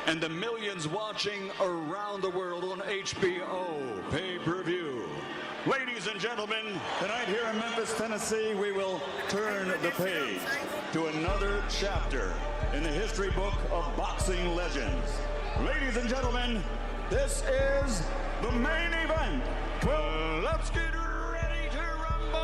and the millions watching around the world on HBO pay-per-view. Ladies and gentlemen, tonight here in Memphis, Tennessee, we will turn the page to another chapter in the history book of boxing legends. Ladies and gentlemen, this is the main event. Well, let's get ready to rumble!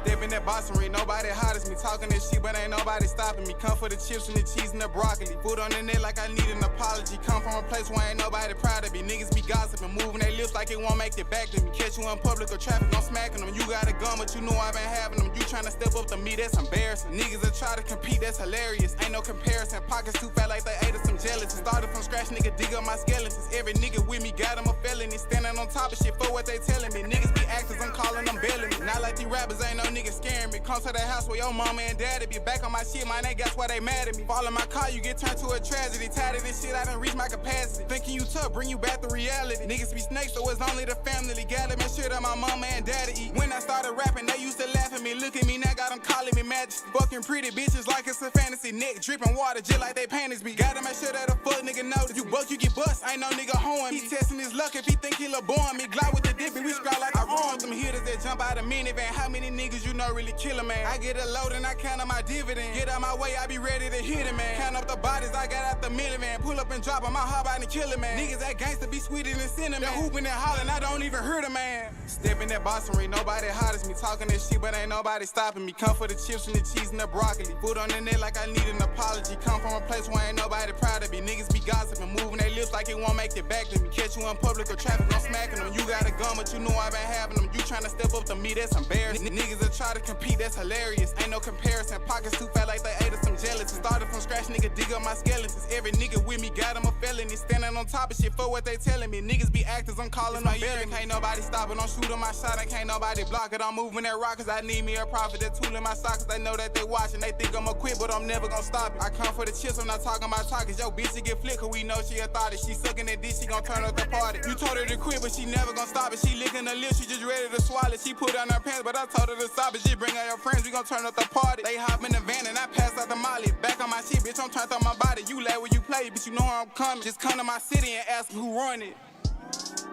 Step in that boxing ring, nobody hot as me. Talking this shit, but ain't nobody stopping me. Come for the chips and the cheese and the broccoli. Food on the net like I need an apology. Come from a place where ain't nobody proud of me. Niggas be gossiping, moving their lips like it won't make it back to me. Catch you in public or traffic, I'm smacking them. You got a gun, but you know I been having them. You tryna step up to me, that's embarrassing. Niggas that try to compete, that's hilarious. Ain't no comparison. Pockets too fat like they ate of some gelatin. Started from scratch, nigga, dig up my skeletons. Every nigga with me got him a felony. Standing on top of shit for what they telling me. Niggas be actors, I'm calling them bailing me. Not like these rappers, ain't no niggas scaring me. Come to the house where your mama and daddy be back on my shit, man, they guess why they mad at me. Fall in my car, you get turned to a tragedy. Tired of this shit, I done reached my capacity. Thinking you tough, bring you back to reality. Niggas be snakes, so it's only the family. Gotta make sure that my mama and daddy eat. When I started rapping, they used to laugh at me. Look at me, now got them calling me majesty. Fucking pretty bitches like it's a fantasy. Neck dripping water, just like they panties be. Gotta make sure that a fuck nigga know that you buck, you get bust. Ain't no nigga hoeing me. He testing his luck if he think he LeBron me. Glide with the dip and we scrap like I armed them hitters that jump out of minivan. How many niggas you know really kill a man? I get a load and I count on my dividend. Get out my way, I be ready to hit it, man. Count up the bodies I got out the minivan. Pull up and drop on my hop out and kill it, man. Niggas that gangsta be sweeter than cinnamon. They hooping and hollering, I don't even hear the man. Step in that boxing ring, nobody hot as me. Talking that shit, but ain't nobody stopping me. Come for the chips and the cheese and the broccoli. Food on the net like I need an apology. Come from a place where ain't nobody proud of me. Niggas be gossiping, moving their lips like it won't make it back to me. Catch you in public or traffic, I'm smacking them. You got a gun, but you know I been having them. You tryna step up to me, that's embarrassing. Niggas that try to compete, that's hilarious. Ain't no comparison. Pockets too fat like they ate of some gelatin. Started from scratch, nigga, dig up my skeletons. Every nigga with me got him a felony. Standing on top of shit for what they telling me. Niggas be actors, I'm calling them belly. Can't nobody stop it, I'm shooting my shot and can't nobody block it. I'm moving that rock cause I need me a profit. That tool in my sockets, they know that they watching. They think I'ma quit, but I'm never gonna stop it. I come for the chips, I'm not talking about talkers. Yo, bitch, she get flick, cause we know she a thought it. She sucking that dick, she gon' turn up the party. You told her to quit, but she never gon' stop it. She licking her lips, she just ready to swallow. She put on her pants, but I told her to stop it. She bring out your friends, we gon' turn up the party. They hop in the van and I pass out the molly. Back on my shit, bitch, I'm turned on my body. You lay where you play, bitch, you know how I'm coming. Just come to my city and ask who run it.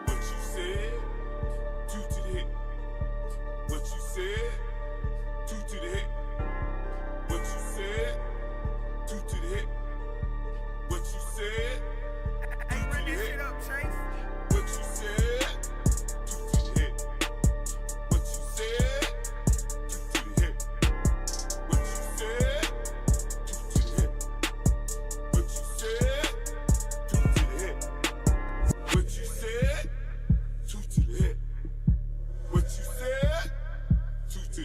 What you said, two to the hip. What you said, two to the hip. What you said, two to the hip. What you said, two to the hip. What you said, two to the hip. What you said, two to the hip. What you said, two to the hip. What you said, two to the hip. What you said, two to the hip. What you said, two to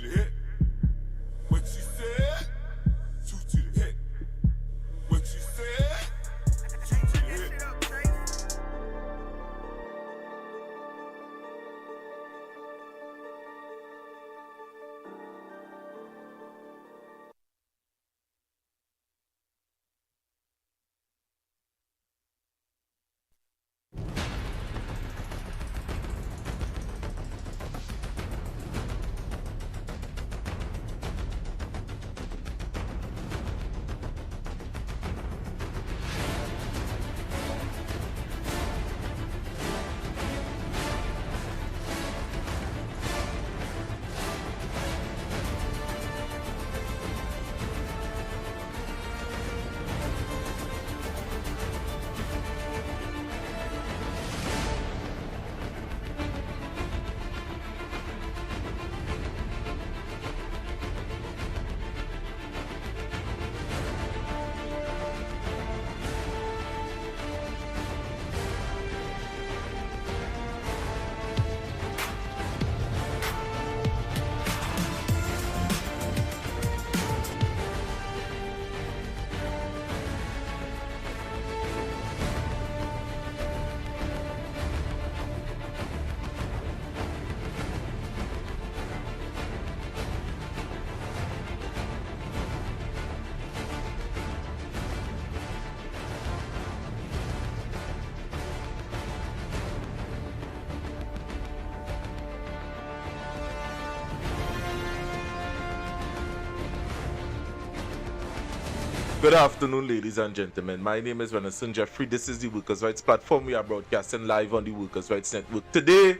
Good afternoon, ladies and gentlemen. My name is JuddyJud23. This is the Workers' Rights Platform. We are broadcasting live on the Workers' Rights Network. Today,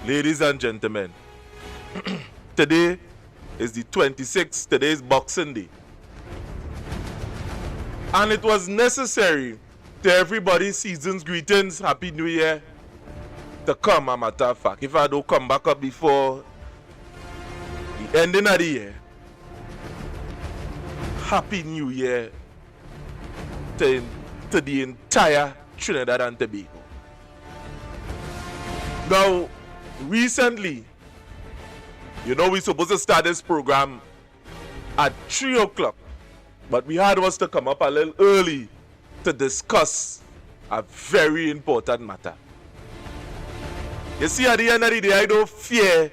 ladies and gentlemen, today is the 26th. Today is Boxing Day. And it was necessary to everybody, season's greetings, Happy New Year, to come, a matter of fact. If I don't come back up before the ending of the year, Happy New Year to the entire Trinidad and Tobago. Now, recently, we're supposed to start this program at 3 o'clock, but we had us to come up a little early to discuss a very important matter. You see, at the end of the day, I don't fear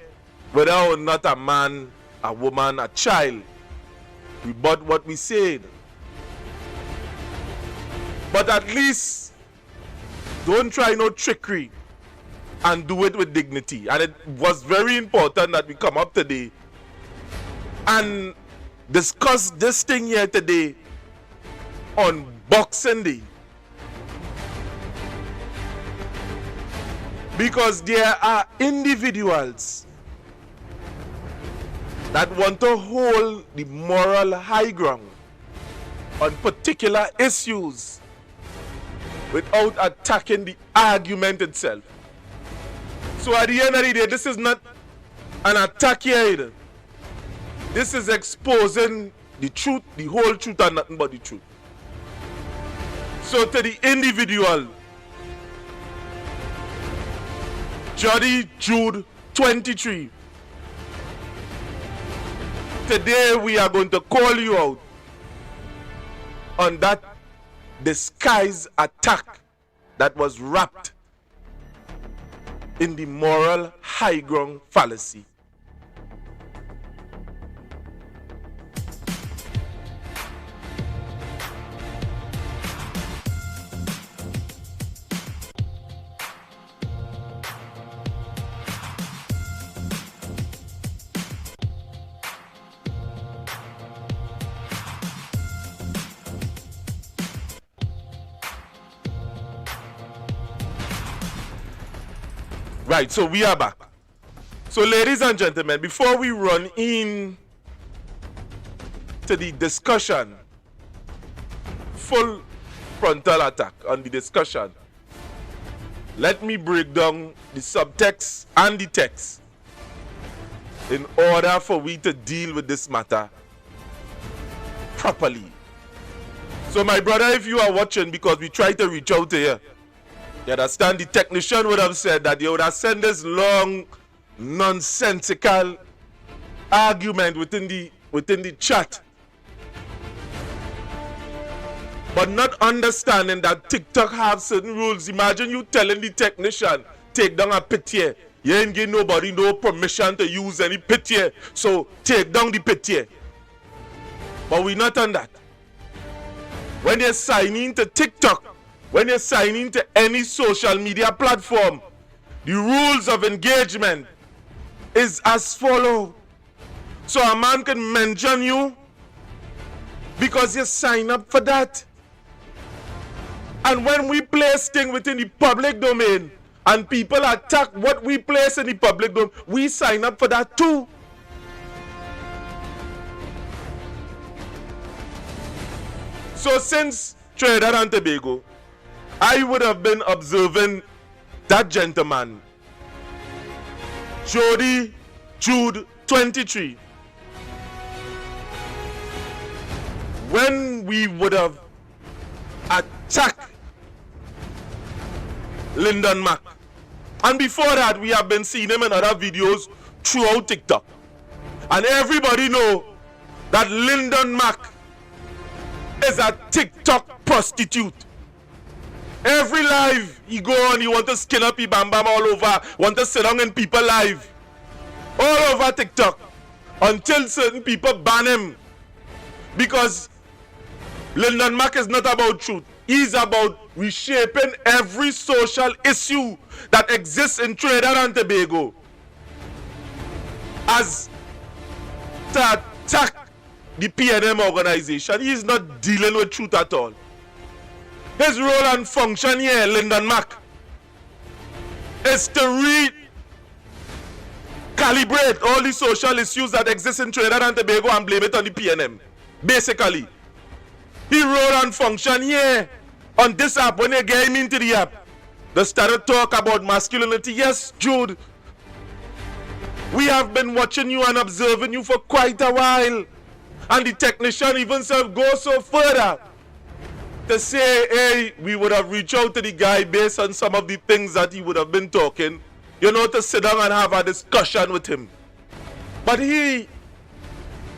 whether or not a man, a woman, a child, we bought what we said. But at least, don't try no trickery and do it with dignity. And it was very important that we come up today and discuss this thing here today on Boxing Day. Because there are individuals that want to hold the moral high ground on particular issues without attacking the argument itself. So at the end of the day, this is not an attack here either. This is exposing the truth, the whole truth and nothing but the truth. So to the individual, JuddyJud23, today we are going to call you out on that disguised attack that was wrapped in the moral high ground fallacy. Right, so we are back. So ladies and gentlemen, before we run in to the discussion, full frontal attack on the discussion, let me break down the subtext and the text in order for we to deal with this matter properly. So my brother, if you are watching, because we try to reach out to you, you understand, the technician would have said that they would have sent this long, nonsensical argument within the chat. But not understanding that TikTok have certain rules. Imagine you telling the technician, take down a picture. You ain't give nobody no permission to use any picture. So take down the picture. But we not on that. When you're signing to TikTok, when you're signing to any social media platform, the rules of engagement is as follows. So a man can mention you because you sign up for that. And when we place things within the public domain and people attack what we place in the public domain, we sign up for that too. So since Trinidad and Tobago, I would have been observing that gentleman, JuddyJud23, when we would have attacked Lyndon Mack. And before that, we have been seeing him in other videos throughout TikTok. And everybody know that Lyndon Mack is a TikTok prostitute. Every live he go on, he want to skin up he bam bam all over, want to sit down in people live, all over TikTok, until certain people ban him. Because Lyndon Mack is not about truth. He's about reshaping every social issue that exists in Trinidad and Tobago as to attack the PNM organization. He is not dealing with truth at all. His role and function here, Lyndon Mack, is to recalibrate all the social issues that exist in Trinidad and Tobago and blame it on the PNM. Basically, his role and function here on this app, when they get him into the app, they started talk about masculinity. Yes, Jude, we have been watching you and observing you for quite a while. And the technician even goes so further to say, hey, we would have reached out to the guy based on some of the things that he would have been talking, you know, to sit down and have a discussion with him. But he,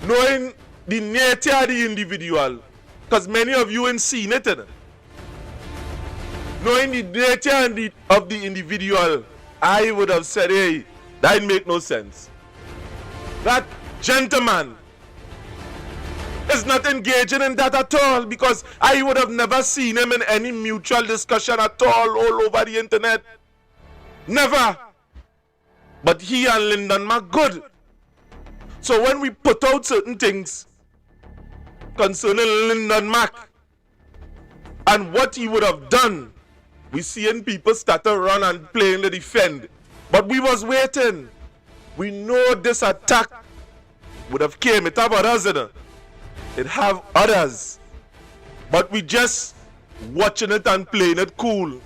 knowing the nature of the individual, because many of you ain't seen it, knowing the nature of the individual, I would have said, hey, that make no sense. That gentleman is not engaging in that at all, because I would have never seen him in any mutual discussion at all over the internet. Never. But he and Lyndon Mack good. So when we put out certain things concerning Lyndon Mack and what he would have done, we seeing people start to run and playing the defend. But we was waiting. We know this attack would have came. It have others, it have others. But we just watching it and playing it cool.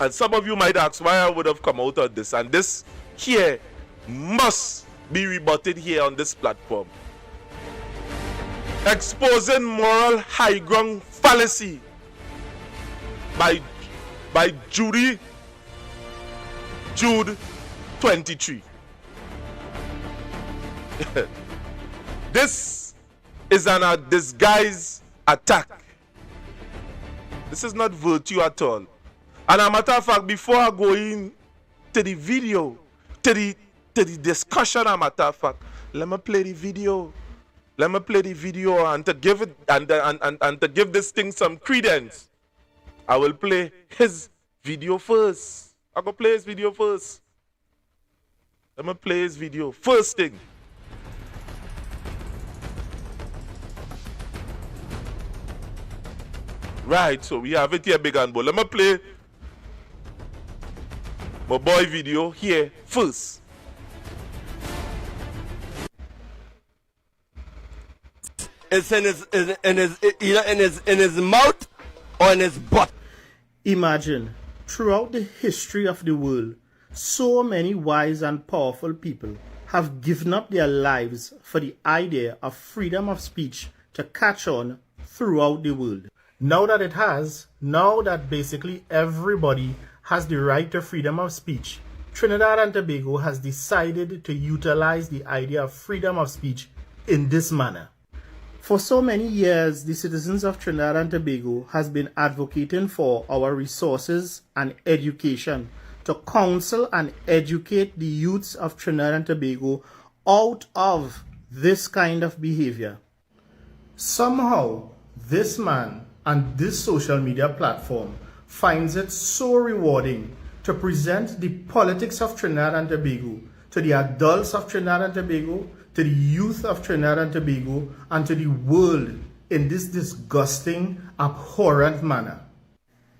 And some of you might ask why I would have come out of this. And this here must be rebutted here on this platform. Exposing moral high ground fallacy by JuddyJud23. This is a disguised attack. This is not virtue at all. And a matter of fact, before I go in to the video, to the discussion, a matter of fact, let me play the video. Let me play the video, and to give it and to give this thing some credence, I will play his video first. I'm gonna play his video first. Let me play his video. First thing. Right, so we have it here, big and bold. Let me play my boy video here first. It's in his mouth or in his butt. Imagine, throughout the history of the world, so many wise and powerful people have given up their lives for the idea of freedom of speech to catch on throughout the world. Now that it has, now that basically everybody has the right to freedom of speech, Trinidad and Tobago has decided to utilize the idea of freedom of speech in this manner. For so many years, the citizens of Trinidad and Tobago has been advocating for our resources and education to counsel and educate the youths of Trinidad and Tobago out of this kind of behavior. Somehow, this man and this social media platform finds it so rewarding to present the politics of Trinidad and Tobago to the adults of Trinidad and Tobago, to the youth of Trinidad and Tobago, and to the world in this disgusting, abhorrent manner.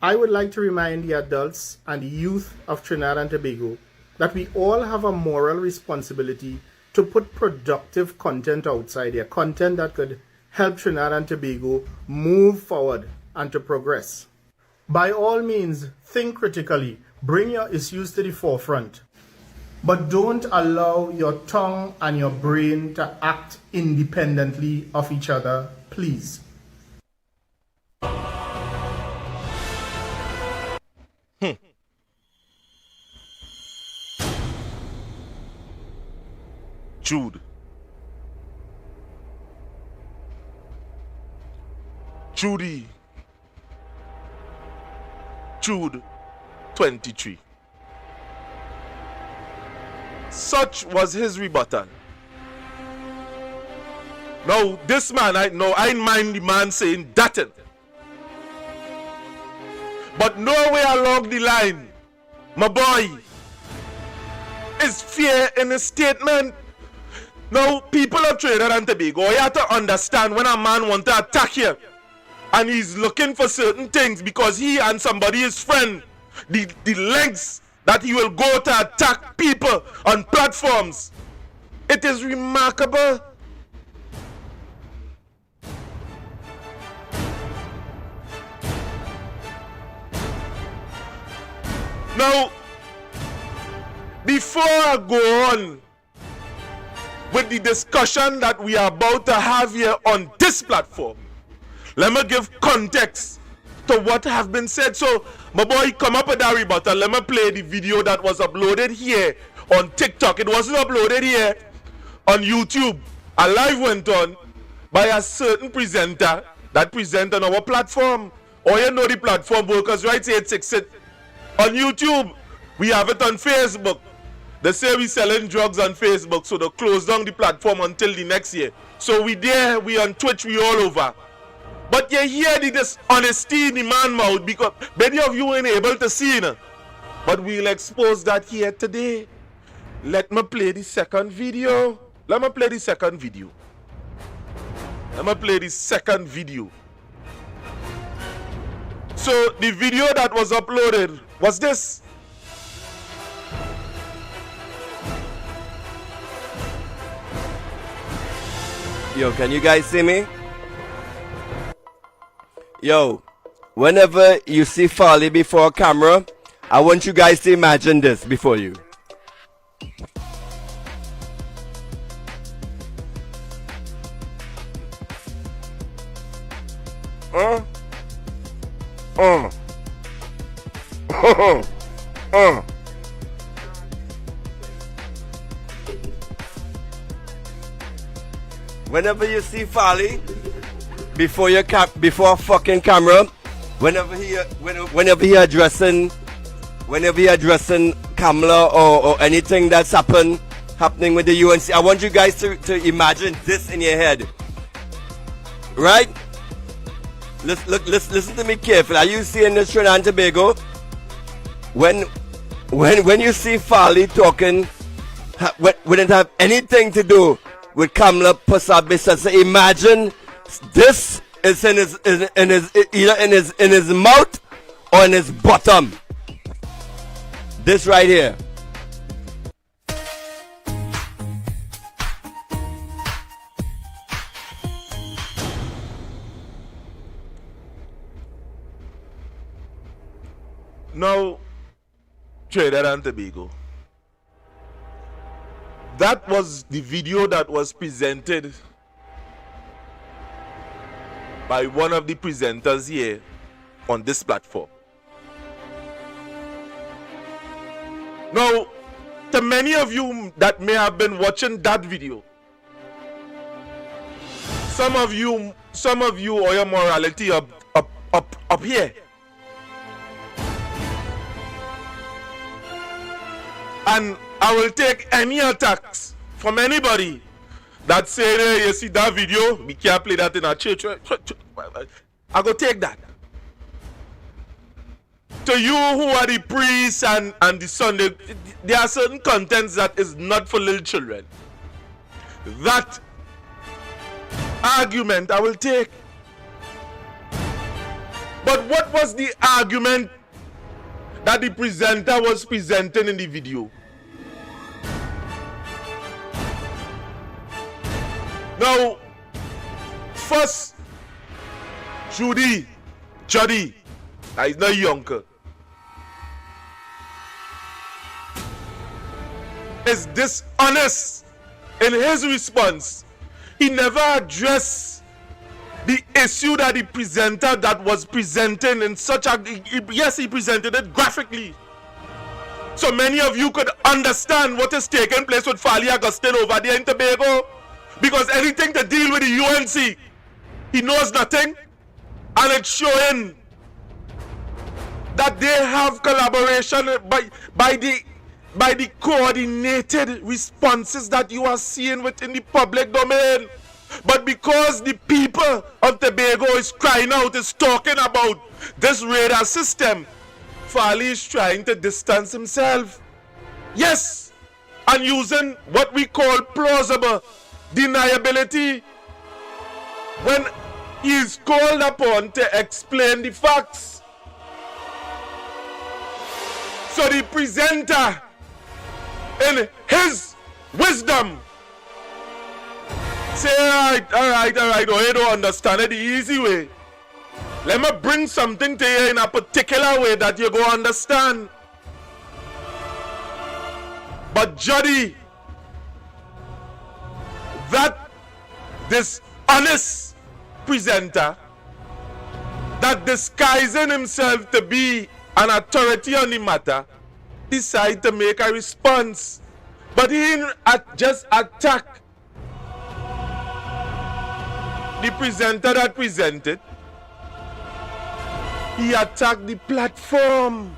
I would like to remind the adults and the youth of Trinidad and Tobago that we all have a moral responsibility to put productive content outside there, content that could help Trinidad and Tobago move forward and to progress. By all means, think critically, bring your issues to the forefront. But don't allow your tongue and your brain to act independently of each other, please. Jude. JuddyJud23. Such was his rebuttal. Now, this man, I mind the man saying that. But nowhere along the line, my boy, is fear in his statement. Now, people of Trinidad and Tobago, you have to understand when a man wants to attack you and he's looking for certain things because he and somebody is friend, the lengths that he will go to attack people on platforms. It is remarkable. Now, before I go on with the discussion that we are about to have here on this platform, let me give context to what have been said. So, my boy, come up with that rebuttal. Let me play the video that was uploaded here on TikTok. It wasn't uploaded here on YouTube. A live went on by a certain presenter that present on our platform. Or you know the platform, Workers' Rights 866. On YouTube, we have it on Facebook. They say we selling drugs on Facebook, so they close down the platform until the next year. So we there, we on Twitch, we all over. But you hear the dishonesty in the man mouth because many of you ain't able to see it. But we'll expose that here today. Let me play the second video. Let me play the second video. So the video that was uploaded was this. Yo, can you guys see me? Yo, whenever you see Farley before a camera, I want you guys to imagine this before you. Whenever you see Farley before a fucking camera, whenever he addressing Kamala or anything that's happening with the UNC, I want you guys to imagine this in your head, right? Listen to me carefully. Are you seeing this Trinidad and Tobago? When you see Farley talking, wouldn't have anything to do with Kamala Pusabi. So imagine this is either in his mouth or in his bottom. This right here. Now, Trinidad and Tobago. That was the video that was presented by one of the presenters here on this platform. Now, to many of you that may have been watching that video, some of you or your morality up here. And I will take any attacks from anybody that say, hey, you see that video, we can't play that in our church. I go take that. To you who are the priests and the Sunday, there are certain contents that is not for little children. That argument I will take. But what was the argument that the presenter was presenting in the video? Now, first, Juddy, he's not younger, is dishonest in his response. He never addressed the issue that the presenter that was presenting in such a, yes, he presented it graphically. So many of you could understand what is taking place with Farley Augustine over there in Tobago. Because anything to deal with the UNC, he knows nothing. And it's showing that they have collaboration by the coordinated responses that you are seeing within the public domain. But because the people of Tobago is crying out, is talking about this radar system, Farley is trying to distance himself. Yes, and using what we call plausible deniability when he is called upon to explain the facts. So the presenter, in his wisdom, say, all right, oh, you don't understand it the easy way. Let me bring something to you in a particular way that you go understand. But Juddy, that dishonest presenter that disguising himself to be an authority on the matter, decide to make a response. But he didn't just attack the presenter that presented. He attacked the platform.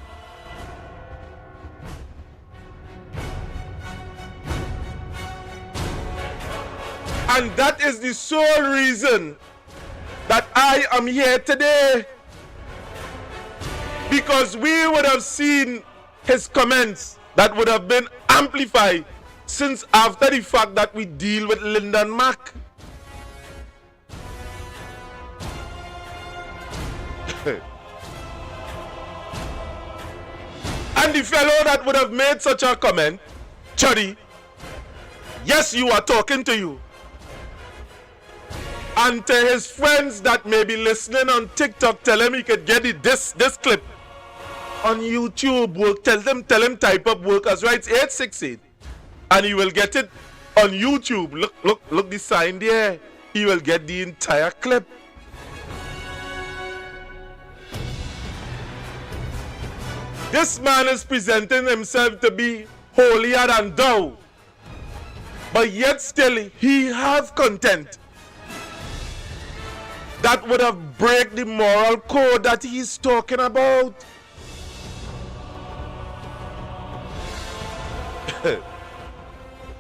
And that is the sole reason that I am here today. Because we would have seen his comments that would have been amplified since after the fact that we deal with Lyndon Mack. And the fellow that would have made such a comment, Juddy, yes, you are talking to you. And to his friends that may be listening on TikTok, tell him he could get this clip on YouTube. Tell him type up workers' rights 868 and he will get it on YouTube. Look the sign there. He will get the entire clip. This man is presenting himself to be holier than thou, but yet still he have content that would have break the moral code that he's talking about.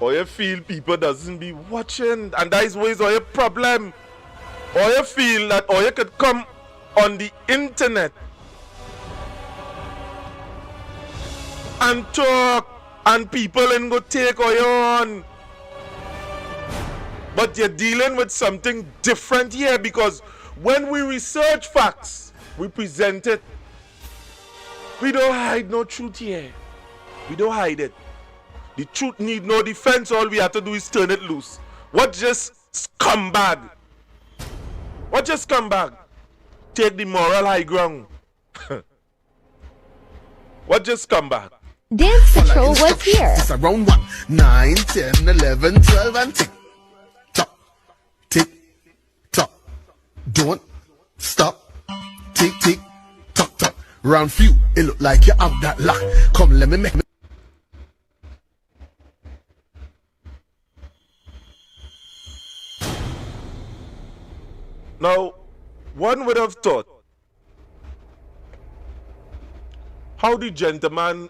Or you feel people doesn't be watching, and that is always your problem. Or you feel that, or you could come on the internet and talk, and people ain't go take you on. But you're dealing with something different here, because when we research facts, we present it. We don't hide no truth here. We don't hide it. The truth need no defense. All we have to do is turn it loose. What just scumbag? What just scumbag? Take the moral high ground. What just scumbag? Dance Patrol was here. It's around 1, 9, 10, 11, 12, and tick tock, tick tock. Don't stop. Tick tick tock tock. Round few, it look like you have that luck. Come, let me make me. Now, one would have thought how the gentleman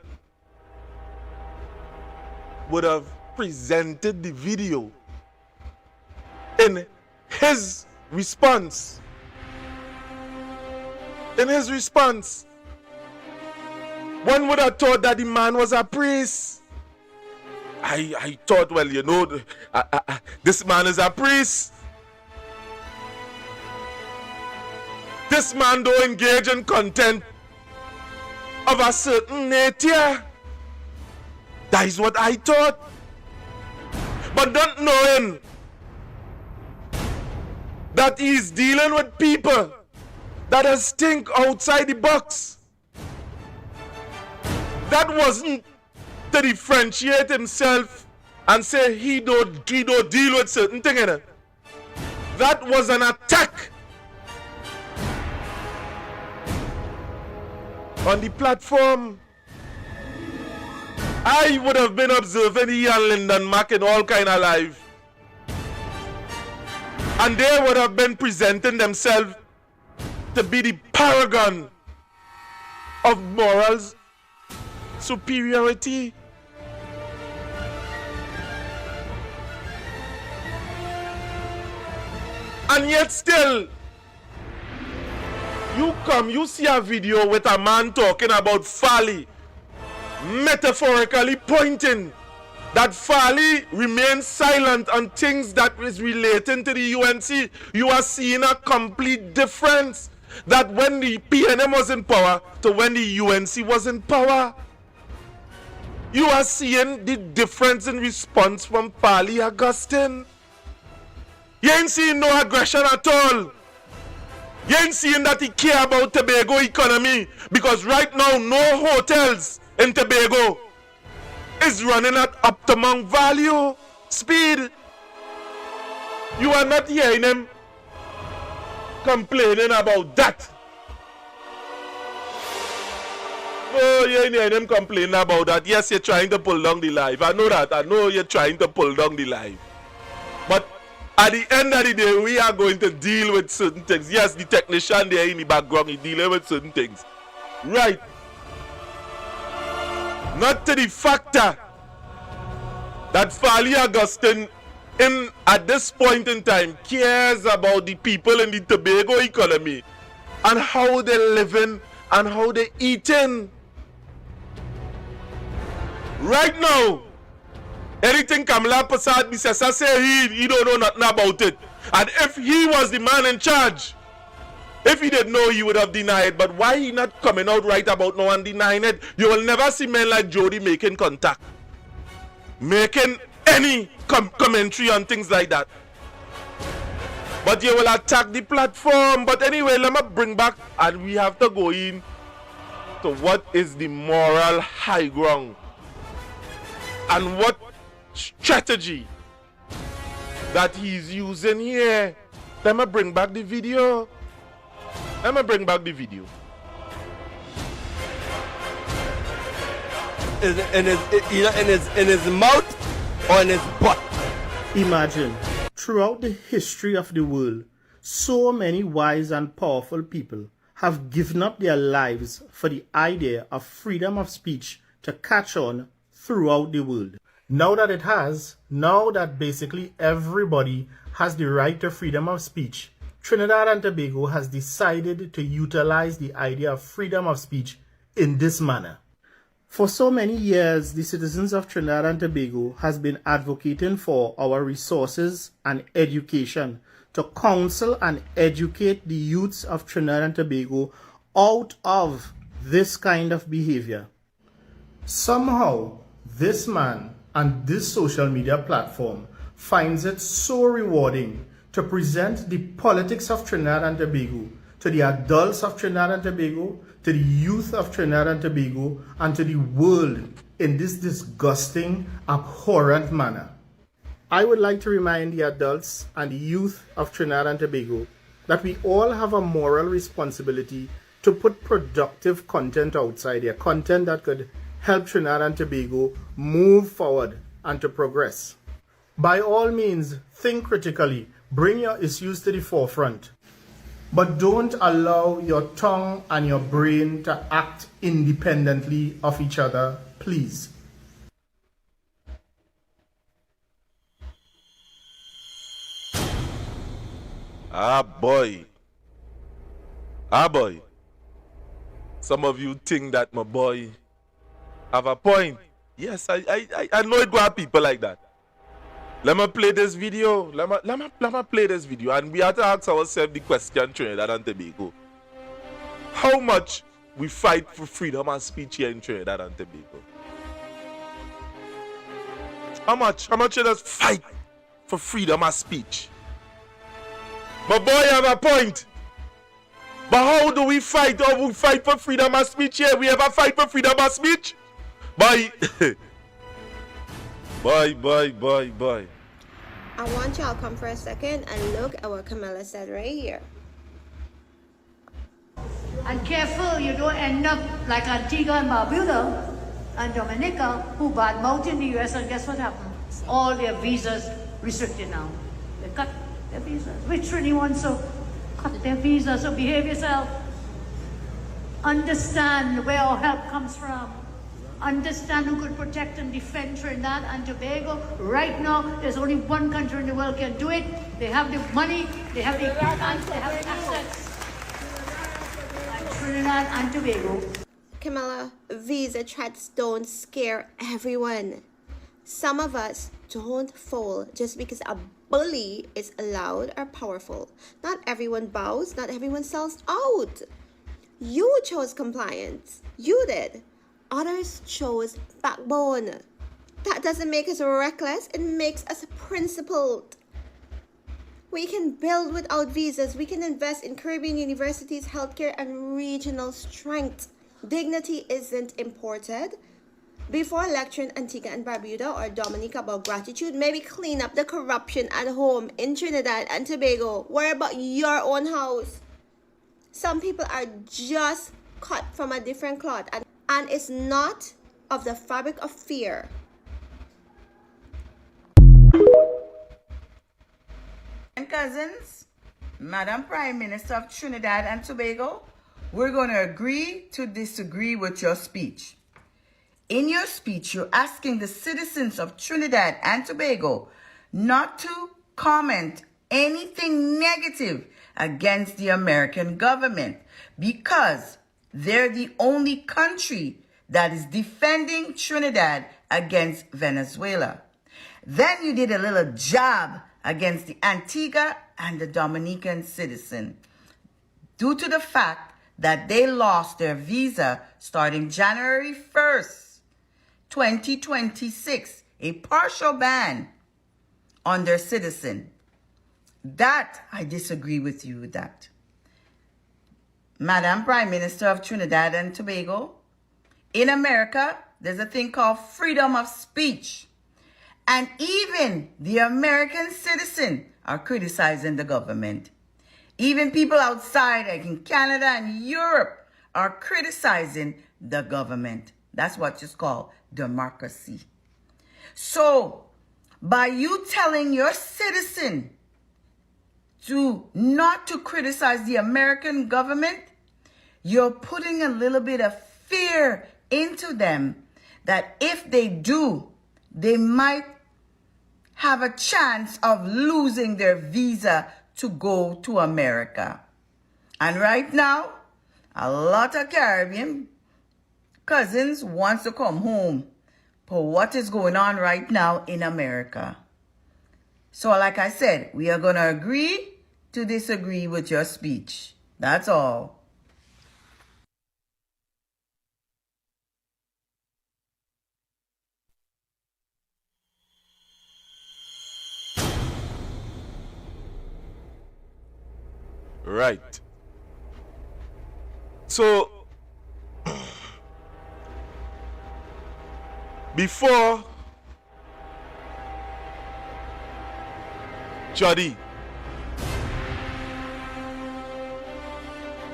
would have presented the video in his response. In his response, one would have thought that the man was a priest. I thought, well, you know, this man is a priest. This man don't engage in content of a certain nature. That is what I thought. But not knowing that he's dealing with people that has think outside the box. That wasn't to differentiate himself and say he don't deal with certain things. That was an attack on the platform. I would have been observing he and Lyndon Mack in all kind of life. And they would have been presenting themselves to be the paragon of morals superiority. And yet still, you see a video with a man talking about folly, metaphorically pointing that Farley remains silent on things that is relating to the UNC, you are seeing a complete difference. That when the PNM was in power to when the UNC was in power, you are seeing the difference in response from Farley Augustine. You ain't seeing no aggression at all. You ain't seeing that he care about Tobago economy, because right now no hotels in Tobago is running at optimum value, speed. You are not hearing him complaining about that. Oh, you ain't hearing him complaining about that. Yes, you're trying to pull down the live. I know that. I know you're trying to pull down the live. But at the end of the day, we are going to deal with certain things. Yes, the technician there in the background is dealing with certain things. Right. Not to the factor that Farley Augustine at this point in time cares about the people in the Tobago economy and how they're living and how they're eating. Right now, anything Kamala Prasad Bisesa say, he don't know nothing about it. And if he was the man in charge, if he didn't know, he would have denied. But why he not coming out right about now and denying it? You will never see men like Jody making contact, making any commentary on things like that. But you will attack the platform. But anyway, let me bring back, and we have to go in to what is the moral high ground and what strategy that he's using here. Let me bring back the video. Let me bring back the video. In his mouth or in his butt. Imagine, throughout the history of the world, so many wise and powerful people have given up their lives for the idea of freedom of speech to catch on throughout the world. Now that basically everybody has the right to freedom of speech, Trinidad and Tobago has decided to utilize the idea of freedom of speech in this manner. For so many years, the citizens of Trinidad and Tobago has been advocating for our resources and education to counsel and educate the youths of Trinidad and Tobago out of this kind of behavior. Somehow, this man and this social media platform finds it so rewarding to present the politics of Trinidad and Tobago to the adults of Trinidad and Tobago, to the youth of Trinidad and Tobago, and to the world in this disgusting, abhorrent manner. I would like to remind the adults and the youth of Trinidad and Tobago that we all have a moral responsibility to put productive content outside here, content that could help Trinidad and Tobago move forward and to progress. By all means, think critically, bring your issues to the forefront, but don't allow your tongue and your brain to act independently of each other, please. Ah boy. Some of you think that my boy have a point. Yes, I know it go have people like that. Let me play this video. Let me play this video, and we have to ask ourselves the question, Trinidad and Tobago. How much we fight for freedom of speech here in Trinidad and Tobago? How much you just fight for freedom of speech? My boy have a point. But how do we fight? How we fight for freedom of speech here? We ever fight for freedom of speech? Boy. Boy. I want y'all come for a second and look at what Camilla said right here. And careful you don't end up like Antigua and Barbuda and Dominica, who badmouthed in the US, and guess what happened? All their visas restricted now. They cut their visas. Which Trini wants to cut their visas, so behave yourself. Understand where our help comes from. Understand who could protect and defend Trinidad and Tobago. Right now, there's only one country in the world can do it. They have the money, they have the equipment, they have the assets. Like Trinidad and Tobago. Camilla, visa threats don't scare everyone. Some of us don't fold just because a bully is loud or powerful. Not everyone bows, not everyone sells out. You chose compliance. You did. Others chose backbone. That doesn't make us reckless, it makes us principled. We can build without visas. We can invest in Caribbean universities, healthcare, and regional strength. Dignity isn't imported. Before lecturing Antigua and Barbuda or Dominica about gratitude, maybe clean up the corruption at home in Trinidad and Tobago. Worry about your own house. Some people are just cut from a different cloth, and it's not of the fabric of fear. And cousins, Madam Prime Minister of Trinidad and Tobago, we're going to agree to disagree with your speech. In your speech, you're asking the citizens of Trinidad and Tobago not to comment anything negative against the American government because they're the only country that is defending Trinidad against Venezuela. Then you did a little jab against the Antigua and the Dominican citizen due to the fact that they lost their visa starting January 1st, 2026, a partial ban on their citizen. That, I disagree with you with that. Madam Prime Minister of Trinidad and Tobago, in America, there's a thing called freedom of speech. And even the American citizen are criticizing the government. Even people outside, like in Canada and Europe, are criticizing the government. That's what is called democracy. So, by you telling your citizen not to criticize the American government, you're putting a little bit of fear into them that if they do, they might have a chance of losing their visa to go to America. And right now, a lot of Caribbean cousins wants to come home for what is going on right now in America. So like I said, we are going to agree to disagree with your speech. That's all. Right. So, before Judy,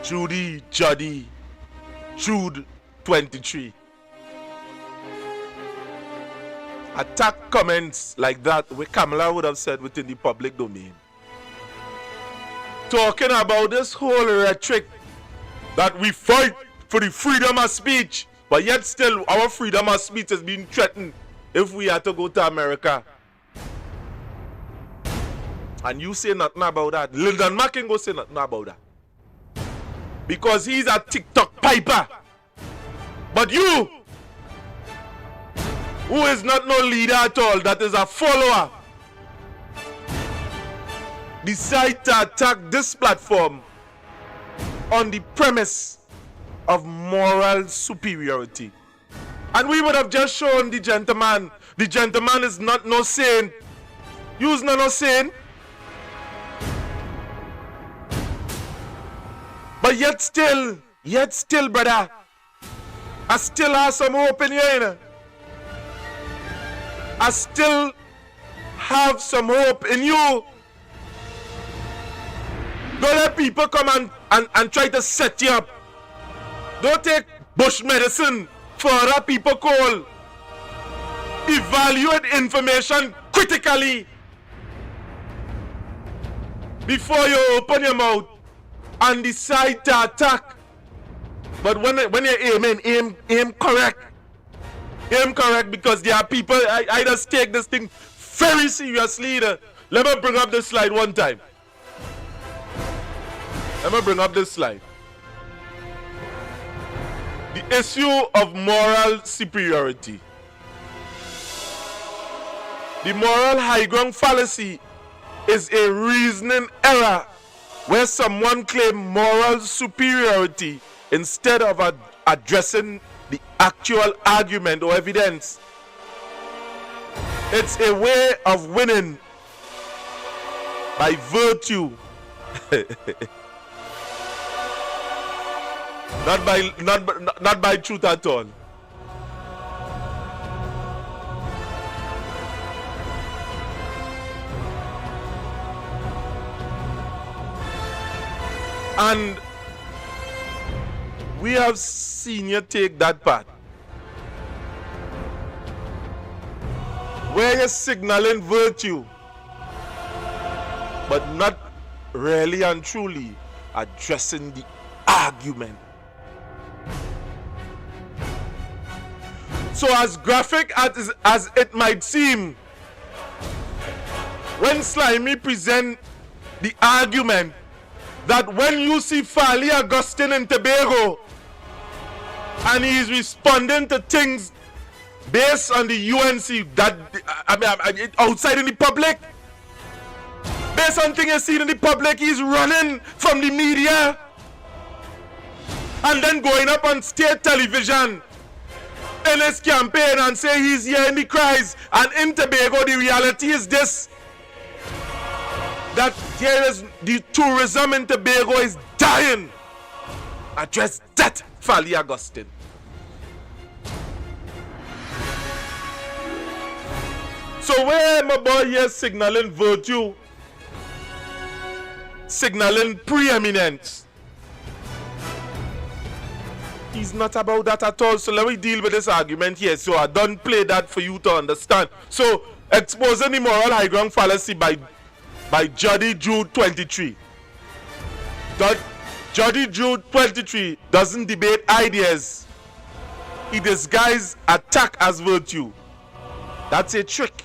JuddyJud23 attack comments like that, which Kamala would have said within the public domain, talking about this whole rhetoric that we fight for the freedom of speech, but yet still our freedom of speech is being threatened if we had to go to America. And you say nothing about that. Lil Don Mack ain't go say nothing about that. Because he's a TikTok piper. But you, who is not no leader at all, that is a follower, decide to attack this platform on the premise of moral superiority. And we would have just shown the gentleman is not no saint. You's not no saint. But yet still, brother, I still have some hope in you, you know? I still have some hope in you. Don't let people come and try to set you up. Don't take bush medicine for other people call. Evaluate information critically before you open your mouth and decide to attack. But when you're aiming, aim correct. Aim correct, because there are people, I just take this thing very seriously. Let me bring up this slide one time. Let me bring up this slide. The issue of moral superiority. The moral high ground fallacy is a reasoning error where someone claims moral superiority instead of addressing the actual argument or evidence. It's a way of winning by virtue, not by truth at all. And we have seen you take that part. Where you're signaling virtue, but not really and truly addressing the argument. So as graphic as it might seem, when Slimy present the argument that when you see Fali Augustine in Tobago and he's responding to things based on the UNC that outside in the public, based on things he's seen in the public, he's running from the media and then going up on state television in his campaign and say he's hearing the cries. And in Tobago, the reality is this, that here is the tourism in Tobago is dying. Address that, Fali Augustine. So where my boy here signaling virtue, signaling preeminence, he's not about that at all. So let me deal with this argument here. So I don't play that for you to understand. So exposing the moral high ground fallacy by JuddyJud23. JuddyJud23 doesn't debate ideas. He disguises attack as virtue. That's a trick.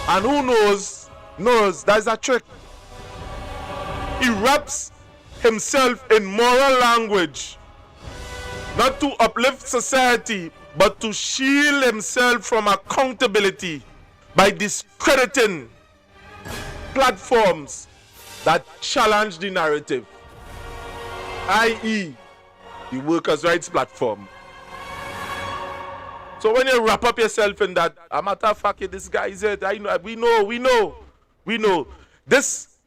And who knows that's a trick. He wraps himself in moral language, not to uplift society, but to shield himself from accountability by discrediting platforms that challenge the narrative, i.e., the workers' rights platform. So when you wrap up yourself in that, a matter of fact, this guy is it. We know. This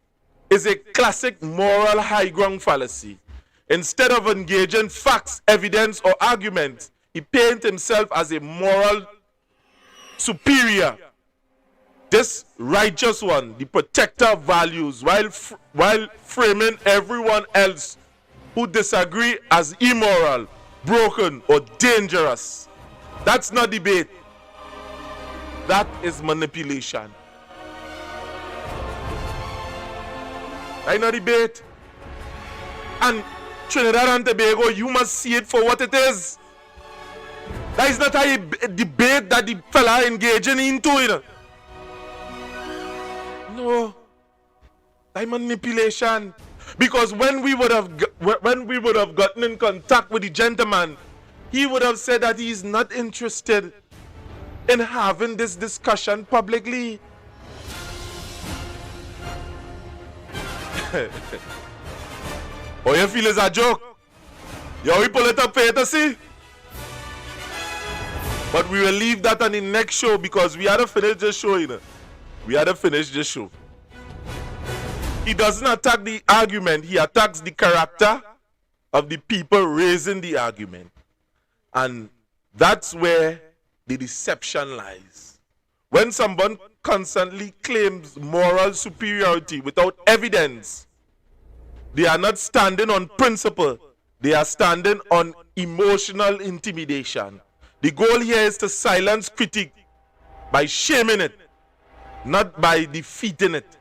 is a classic moral high ground fallacy. Instead of engaging facts, evidence, or arguments, he paints himself as a moral superior. This righteous one, the protector of values, while framing everyone else who disagree as immoral, broken, or dangerous. That's not debate. That is manipulation. That's not debate. And Trinidad and Tobago, you must see it for what it is. That is not a debate that the fella engaging into it. No. That's manipulation. Because when we would have gotten in contact with the gentleman, he would have said that he is not interested in having this discussion publicly. Oh, you feel it's a joke? Yeah, we pull it up for you to see. But we will leave that on the next show because we had to finish this show, you know. We had to finish this show. He doesn't attack the argument, he attacks the character of the people raising the argument. And that's where the deception lies. When someone constantly claims moral superiority without evidence, they are not standing on principle, they are standing on emotional intimidation. The goal here is to silence critique by shaming it, not by defeating it.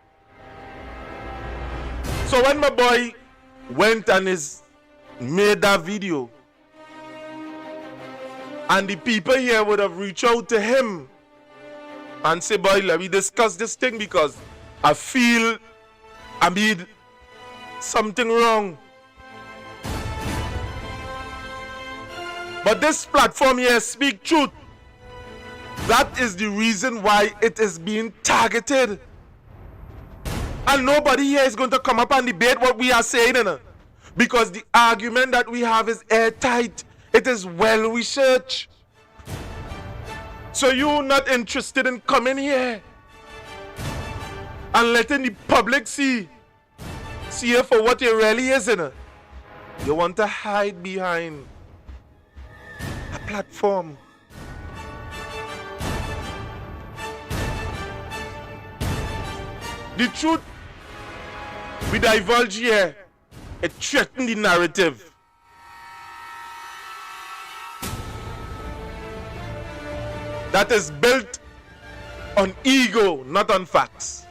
So when my boy went and made that video, and the people here would have reached out to him and say, boy, let me discuss this thing because I feel I made something wrong. But this platform here speak truth. That is the reason why it is being targeted. And nobody here is going to come up and debate what we are saying, you know? Because the argument that we have is airtight. It is well researched. So you're not interested in coming here and letting the public see you for what you really is, you know? You want to hide behind a platform. The truth we divulge here, it threatens the narrative. That is built on ego, not on facts.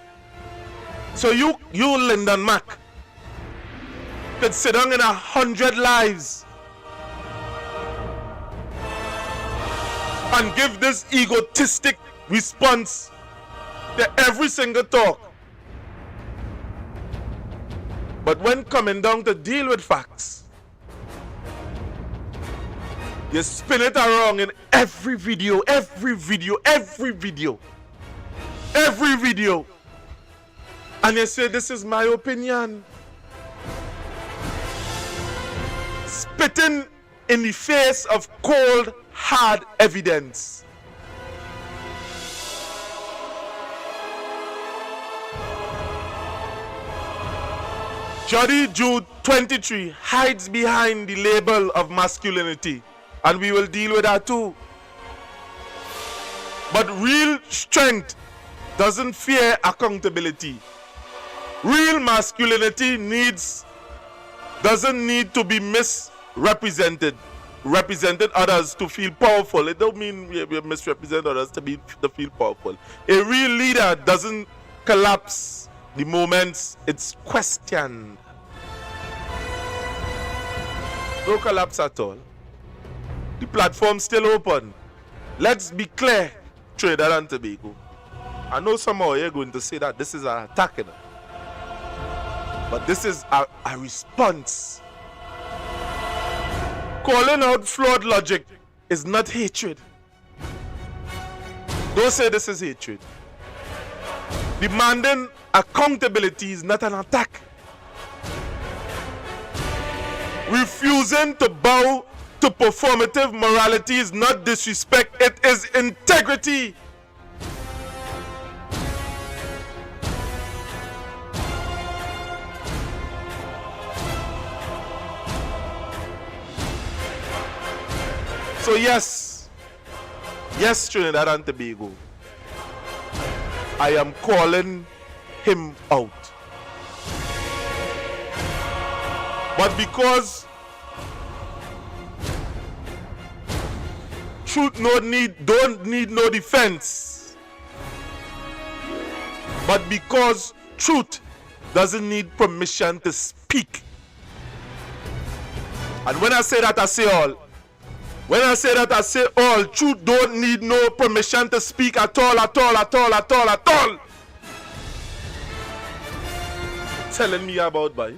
So you Lyndon Mack, could sit down in 100 lives and give this egotistic response to every single talk. But when coming down to deal with facts, you spin it around in every video. And you say, this is my opinion. Spitting in the face of cold, hard evidence. JuddyJud23 hides behind the label of masculinity, and we will deal with that too. But real strength doesn't fear accountability. Real masculinity doesn't need to be misrepresented. Represented others to feel powerful. It don't mean we misrepresent others to feel powerful. A real leader doesn't collapse the moments it's questioned. No collapse at all. The platform's still open. Let's be clear, Trinidad and Tobago. I know some of you are going to say that this is an attack, you know? But this is a response. Calling out flawed logic is not hatred. Don't say this is hatred. Demanding accountability is not an attack. Refusing to bow to performative morality is not disrespect, it is integrity. So yes, Trinidad and Tobago, I am calling him out. But because truth don't need no defense, but because truth doesn't need permission to speak. And when I say that, I say all. When I say that, I say all. Truth don't need no permission to speak at all. Telling me about by.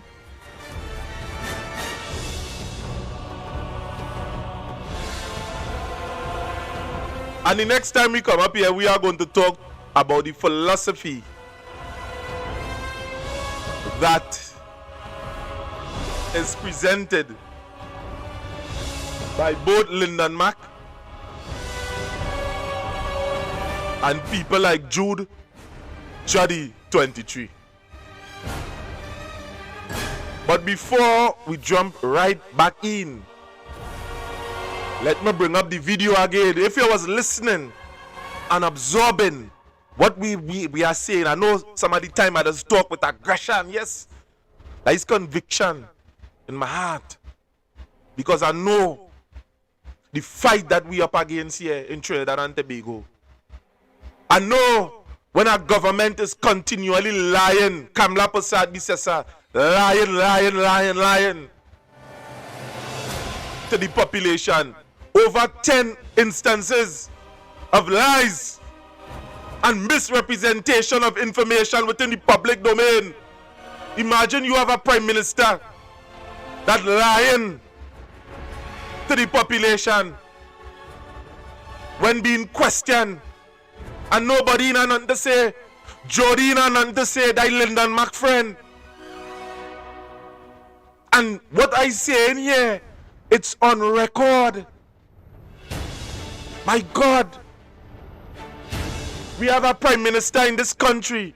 And the next time we come up here, we are going to talk about the philosophy that is presented by both Lyndon Mack and people like JuddyJud23. But before we jump right back in, let me bring up the video again. If you was listening and absorbing what we are saying, I know some of the time I just talk with aggression, yes. There is conviction in my heart. Because I know the fight that we up against here in Trinidad and Tobago. I know when our government is continually lying, Kamla Prasad Bisesa, lying to the population. Over 10 instances of lies and misrepresentation of information within the public domain. Imagine you have a prime minister that lying to the population when being questioned And nobody in nothing to say. Jody in nothing to say. That Lyndon Mac friend. And what I say in here, it's on record. My God. We have a prime minister in this country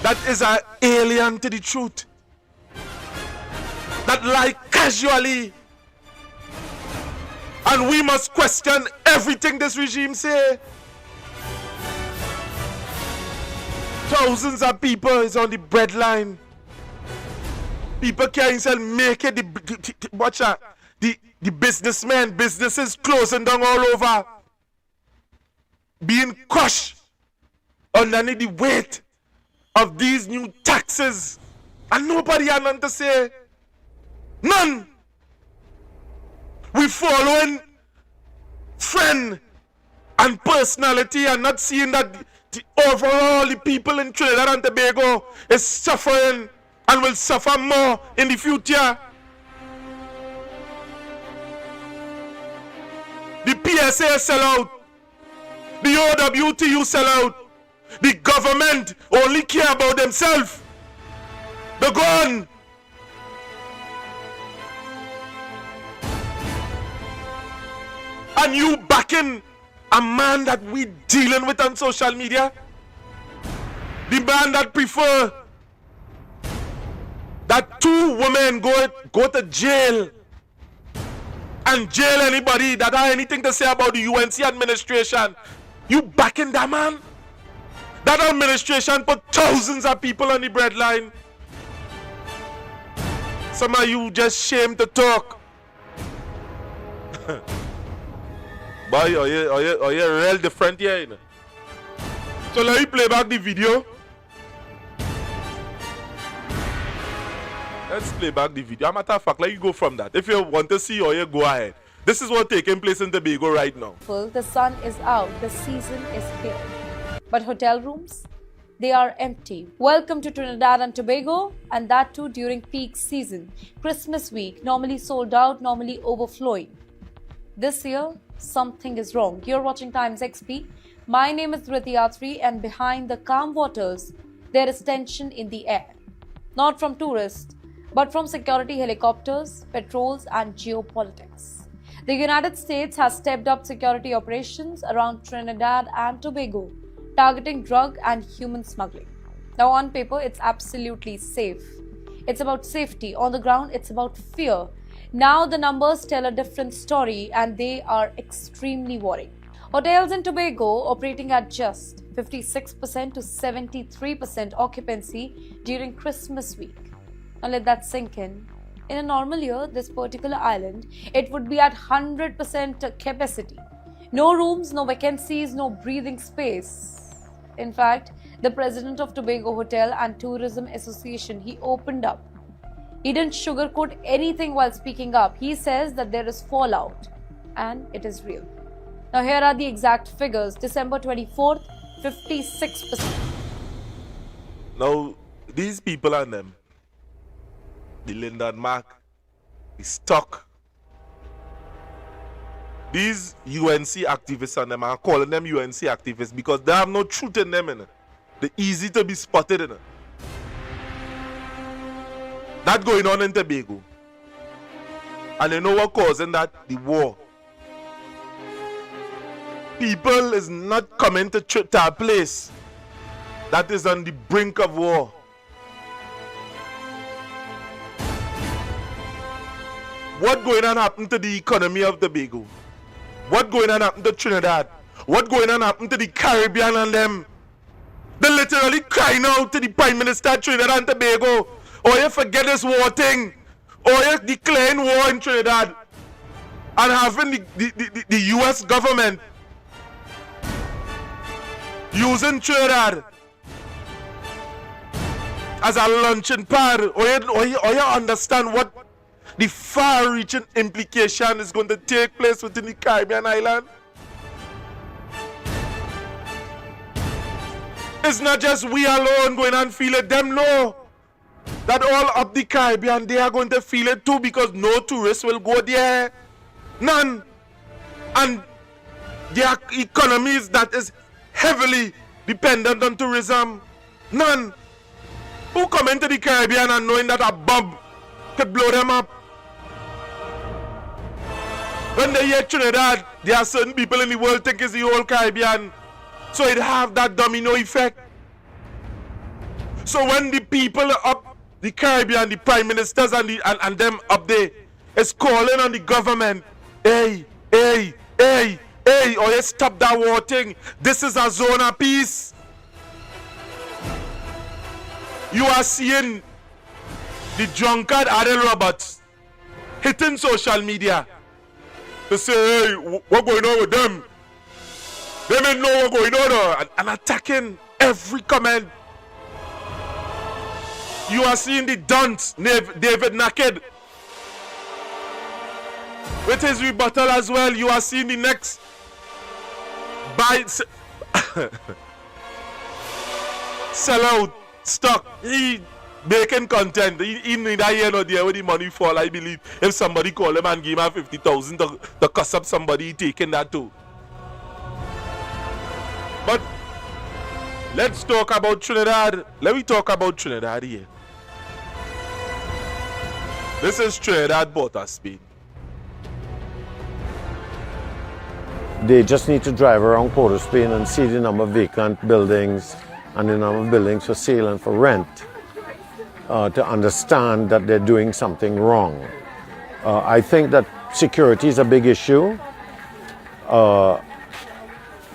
that is an alien to the truth. That lie casually. And we must question everything this regime say. Thousands of people is on the breadline. People can't sell, make it. Watch out. The businessmen, businesses closing down all over. Being crushed underneath the weight of these new taxes. And nobody had nothing to say. None. We following friend and personality and not seeing that the overall the people in Trinidad and Tobago is suffering and will suffer more in the future. The PSA sell out. The OWTU sell out. The government only care about themselves. They're gone. And you backing a man that we dealing with on social media? The man that prefer that two women go to jail and jail anybody that have anything to say about the UNC administration. You backing that man? That administration put thousands of people on the breadline. Some of you just shame to talk. Boy, are you real different here? You know? So let me play back the video. Let's play back the video. As a matter of fact, let you go from that. If you want to see or you go ahead. This is what's taking place in Tobago right now. The sun is out, the season is here. But hotel rooms, they are empty. Welcome to Trinidad and Tobago, and that too during peak season. Christmas week, normally sold out, normally overflowing. This year, something is wrong. You're watching Times XP. My name is JuddyJud23, and behind the calm waters, there is tension in the air. Not from tourists, but from security helicopters, patrols, and geopolitics. The United States has stepped up security operations around Trinidad and Tobago, targeting drug and human smuggling. Now, on paper, it's absolutely safe. It's about safety. On the ground, it's about fear. Now, the numbers tell a different story, and they are extremely worrying. Hotels in Tobago operating at just 56% to 73% occupancy during Christmas week. Now, let that sink in. In a normal year, this particular island, it would be at 100% capacity. No rooms, no vacancies, no breathing space. In fact, the president of Tobago Hotel and Tourism Association, he opened up. He didn't sugarcoat anything while speaking up. He says that there is fallout, and it is real. Now, here are the exact figures. December 24th, 56%. Now, these people and them, the Lyndon Mac, the Stock, these UNC activists and them, I'm calling them UNC activists because they have no truth in them. You know? They're easy to be spotted. You know? That going on in Tobago. And you know what causing that? The war. People is not coming to a place that is on the brink of war. What going on happen to the economy of Tobago? What going on happen to Trinidad? What going on happen to the Caribbean and them? They literally crying out to the Prime Minister of Trinidad and Tobago. Or you forget this war thing. Or you declaring war in Trinidad. And having the US government using Trinidad as a launching pad. Or you understand what the far-reaching implication is going to take place within the Caribbean island? It's not just we alone going and feel it. Them know that all up the Caribbean, they are going to feel it too because no tourists will go there. None. And their economies that is heavily dependent on tourism? None. Who come into the Caribbean and knowing that a bomb could blow them up? When they hear Trinidad, there are certain people in the world think it's the whole Caribbean. So it have that domino effect. So when the people up the Caribbean, the prime ministers and them up there is calling on the government, hey, or you stop that war thing. This is a zone of peace. You are seeing the drunkard Adel Roberts hitting social media to say, hey, what's going on with them? They may know what's going on and attacking every comment. You are seeing the dunce, David Naked, with his rebuttal as well. You are seeing the next sell out stock. He making content. He need a year no there where the money fall. I believe if somebody call him and give him 50,000 to cuss up somebody, he taking that too. But let's talk about Trinidad. Let me talk about Trinidad here. This is Trinidad Port of Spain. They just need to drive around Port of Spain and see the number of vacant buildings and the number of buildings for sale and for rent to understand that they're doing something wrong. I think that security is a big issue.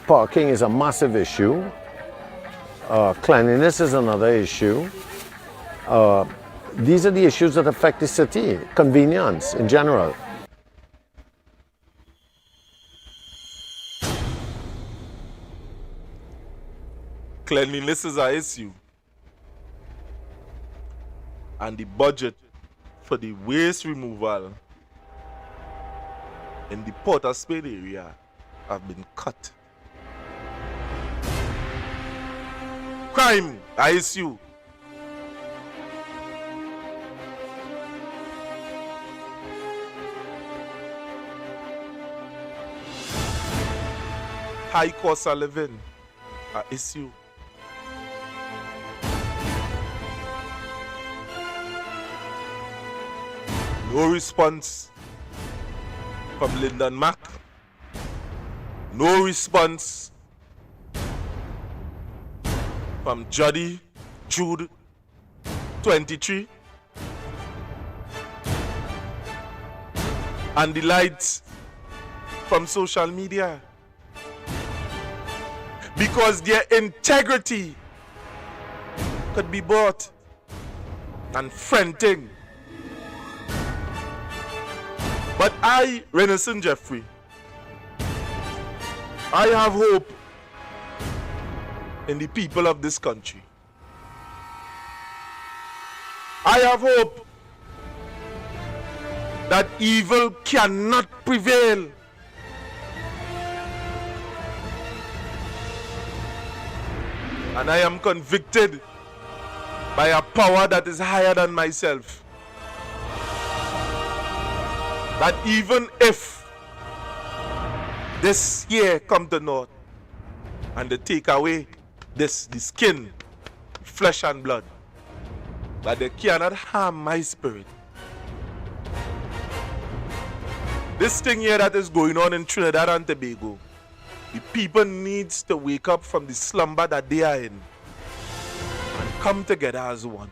Parking is a massive issue. Cleanliness is another issue. These are the issues that affect the city, convenience in general. Cleanliness is an issue. And the budget for the waste removal in the Port of Spain area have been cut. Crime, I issue. High cost of living, an issue. No response from Lyndon Mack. No response from JuddyJud23. And the lights from social media. Because their integrity could be bought and fronting. But I, Renaissance Jeffrey, I have hope in the people of this country. I have hope that evil cannot prevail. And I am convicted by a power that is higher than myself. That even if this year come to naught and they take away the skin, flesh and blood, that they cannot harm my spirit. This thing here that is going on in Trinidad and Tobago, the people needs to wake up from the slumber that they are in and come together as one.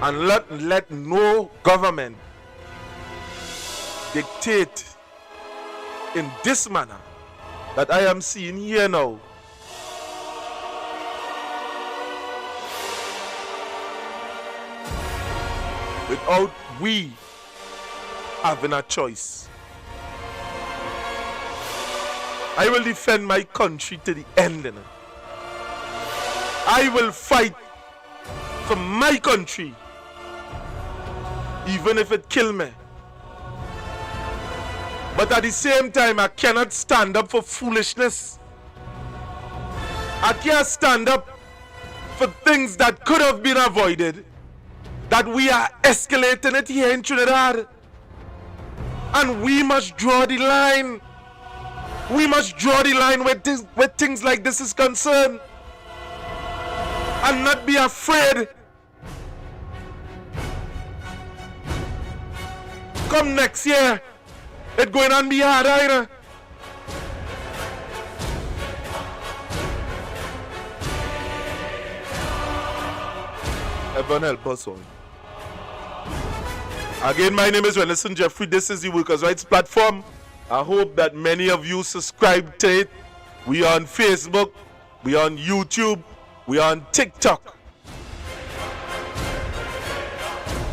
And let no government dictate in this manner that I am seeing here now. Without we having a choice. I will defend my country to the end. I will fight for my country, even if it kills me. But at the same time, I cannot stand up for foolishness. I can't stand up for things that could have been avoided, that we are escalating it here in Trinidad. And we must draw the line. We must draw the line where things like this is concerned. And not be afraid. Come next year, it's going to be hard either. Heaven help us all. Again, my name is JuddyJud23. This is the Workers' Rights Platform. I hope that many of you subscribe to it. We are on Facebook, we are on YouTube, we are on TikTok,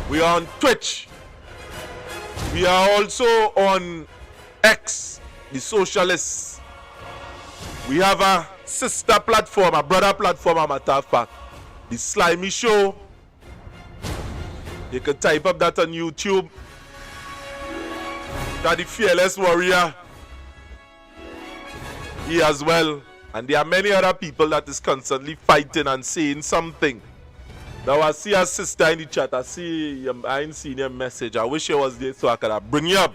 we are on Twitch. We are also on X, the socialists. We have a sister platform, a brother platform, a matter of fact, the Slimy Show. You can type up that on YouTube. That the Fearless Warrior. He as well. And there are many other people that is constantly fighting and saying something. Now I see a sister in the chat. I ain't seen your message. I wish you was there so I could bring you up.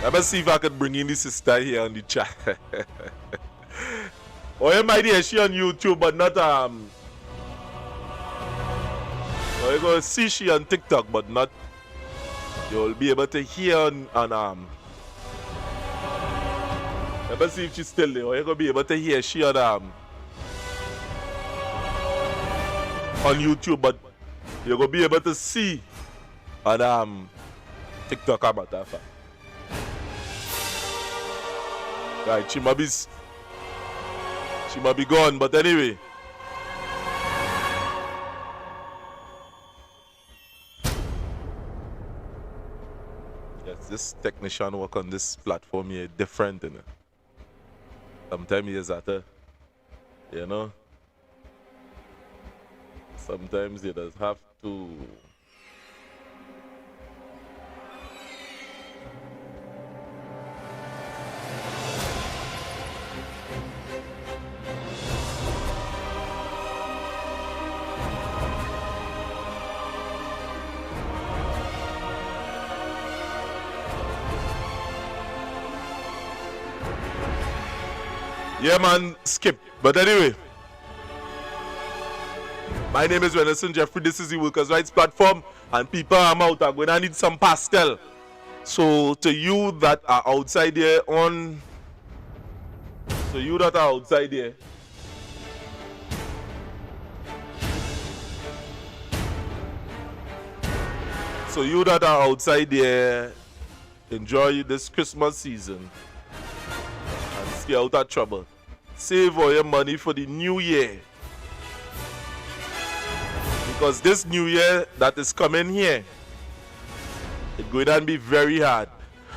Let me see if I could bring in the sister here on the chat. Oh, you might hear she on YouTube, but not Oh, you're gonna see she on TikTok, but not. You'll be able to hear on let me see if she's still there. Or you're gonna be able to hear she on YouTube, but you're gonna be able to see on TikTok about that. Right, she might be gone, but anyway. Yes, this technician work on this platform here different, you know. Sometimes he is at a, you know. Sometimes he does have to. Yeah, man, skip. But anyway, my name is JuddyJud23. This is the Workers' Rights Platform, and people I'm out are going to need some pastel. So to you that are outside there so you that are outside there, enjoy this Christmas season and stay out of trouble. Save all your money for the new year. Because this new year that is coming here, it's going to be very hard.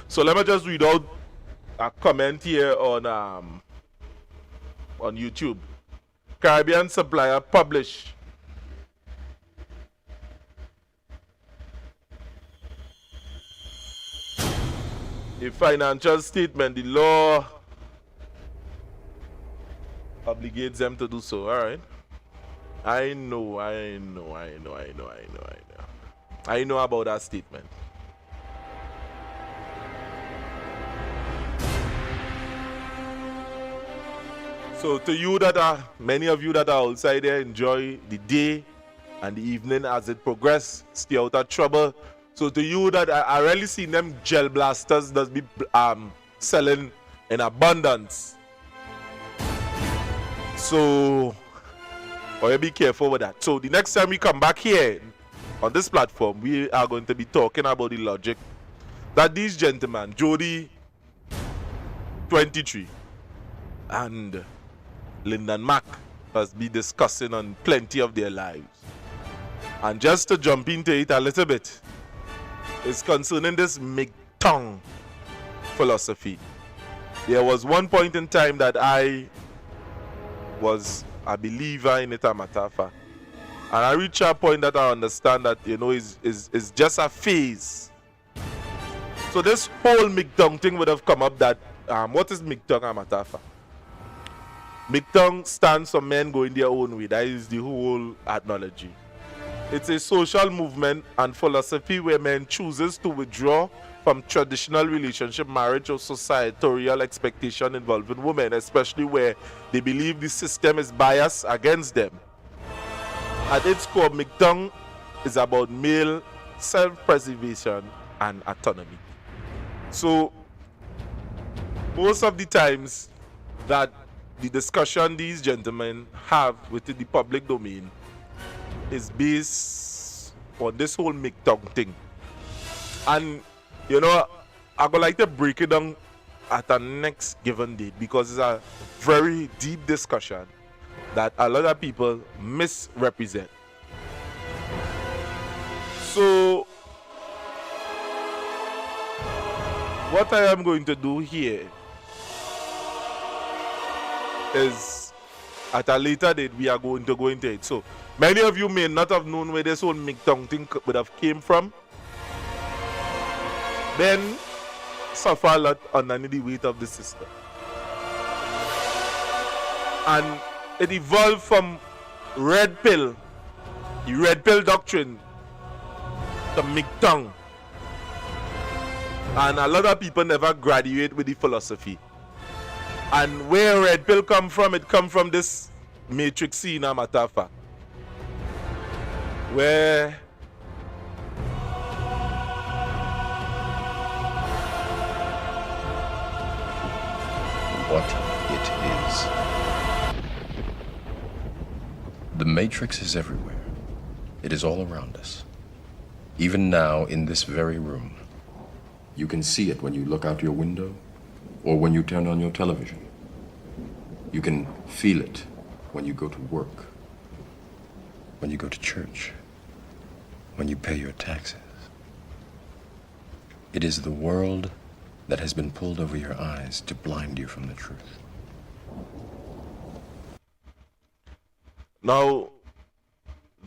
So let me just read out a comment here on YouTube. Caribbean supplier publish a financial statement. The law obligates them to do so. All right. I know about that statement. So to you many of you that are outside there, enjoy the day and the evening as it progresses. Stay out of trouble. So to you that I rarely see them gel blasters that be selling in abundance. So be careful with that. So the next time we come back here on this platform, we are going to be talking about the logic that these gentlemen, JuddyJud23 and Lyndon Mack, has been discussing on plenty of their lives. And just to jump into it a little bit, is concerning this MGTOW philosophy. There was one point in time that I was a believer in it, a matter of fact. And I reached a point that I understand that, is just a phase. So this whole MGTOW thing would have come up that, what is MGTOW, a matter of fact? MGTOW stands for men going their own way. That is the whole ethnology. It's a social movement and philosophy where men chooses to withdraw from traditional relationship, marriage, or societal expectation involving women, especially where they believe the system is biased against them. At its core, MGTOW is about male self-preservation and autonomy. So, most of the times that the discussion these gentlemen have within the public domain is based on this whole MGTOW thing. And, you know, I would like to break it down at a next given date because it's a very deep discussion that a lot of people misrepresent. So, what I am going to do here is at a later date we are going to go into it. So, many of you may not have known where this whole MGTOW thing would have came from. Men suffer a lot under the weight of the system. And it evolved from red pill, the red pill doctrine, to MGTOW. And a lot of people never graduate with the philosophy. And where red pill come from, it come from this matrix scene, a matter of fact. Where what it is. The matrix is everywhere. It is all around us. Even now, in this very room. You can see it when you look out your window or when you turn on your television. You can feel it when you go to work, when you go to church, when you pay your taxes. It is the world that has been pulled over your eyes to blind you from the truth. Now,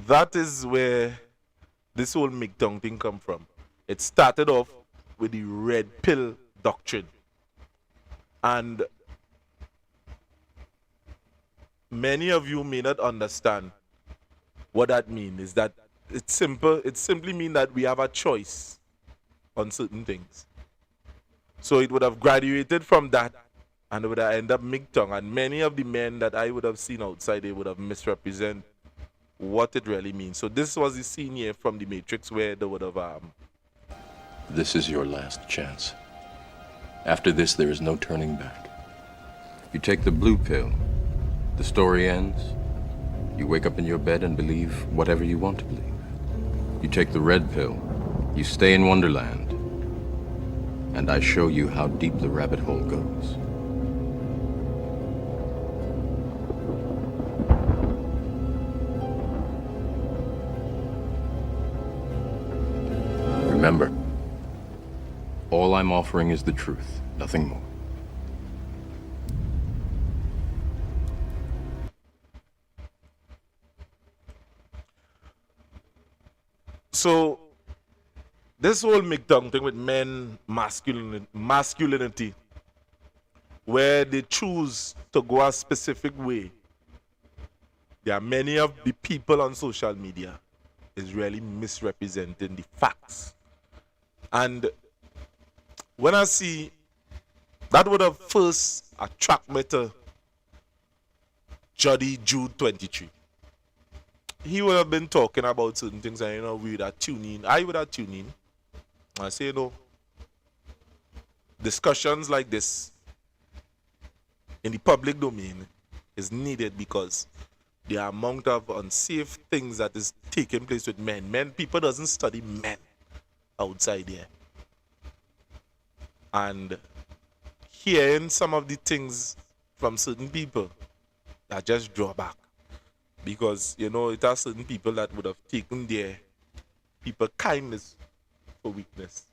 that is where this whole MGTOW thing come from. It started off with the red pill doctrine. And many of you may not understand what that means. Is that it's simple. It simply means that we have a choice on certain things. So it would have graduated from that and it would have ended up MGTOW. And many of the men that I would have seen outside, they would have misrepresented what it really means. So this was the scene here from the Matrix where they would have This is your last chance. After this, there is no turning back. You take the blue pill, the story ends. You wake up in your bed and believe whatever you want to believe. You take the red pill, you stay in Wonderland, and I show you how deep the rabbit hole goes. Remember, all I'm offering is the truth, nothing more. So, this whole MGTOW thing with men, masculinity, where they choose to go a specific way, there are many of the people on social media is really misrepresenting the facts. And when I see that would have first attract me to JuddyJud23. He would have been talking about certain things and we would have tuned in. I would have tuned in. I say, discussions like this in the public domain is needed because the amount of unsafe things that is taking place with men. People doesn't study men outside there. And hearing some of the things from certain people that just draw back. Because, it are certain people that would have taken their people kindness for weakness.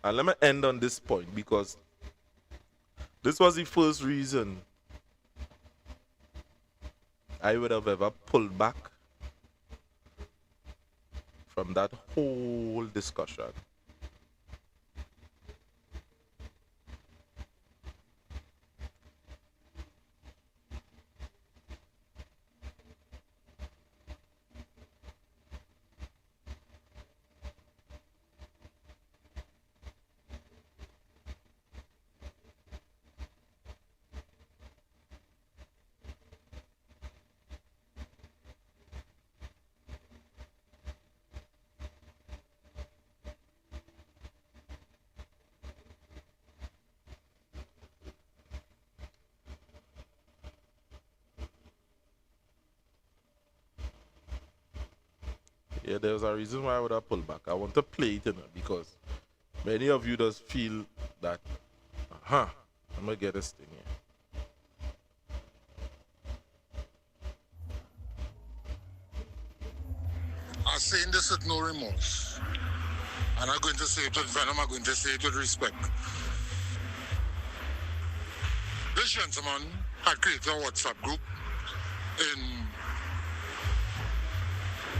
And let me end on this point because this was the first reason I would have ever pulled back from that whole discussion. Yeah, there's a reason why I would have pulled back. I want to play it, because many of you just feel that, I'm gonna get this thing here. I'm saying this with no remorse. I'm not going to say it with venom, I'm going to say it with respect. This gentleman had created a WhatsApp group in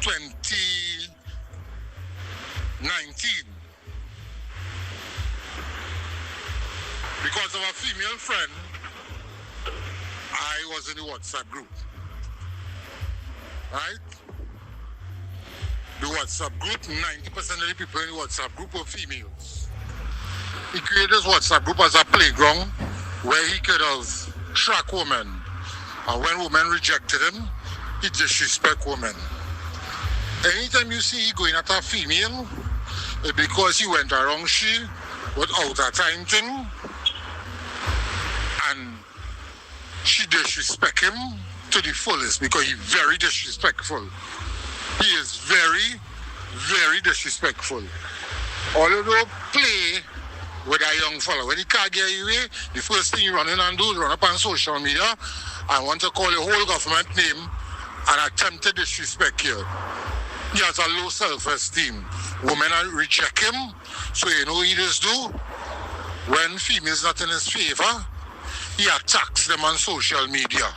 2019 because of a female friend. I was in the WhatsApp group, right? The WhatsApp group, 90% of the people in the WhatsApp group were females. He created this WhatsApp group as a playground where he could have track women. And when women rejected him, he disrespect women. Anytime you see he going at a female, it's because he went around she without a time thing, and she disrespect him to the fullest because he's very disrespectful. He is very, very disrespectful. Although play with a young fella, when he can't get away, the first thing you run in and do is run up on social media and want to call the whole government name and attempt to disrespect you. He has a low self-esteem. Women reject him, so you know what he does do? When females not in his favor, he attacks them on social media.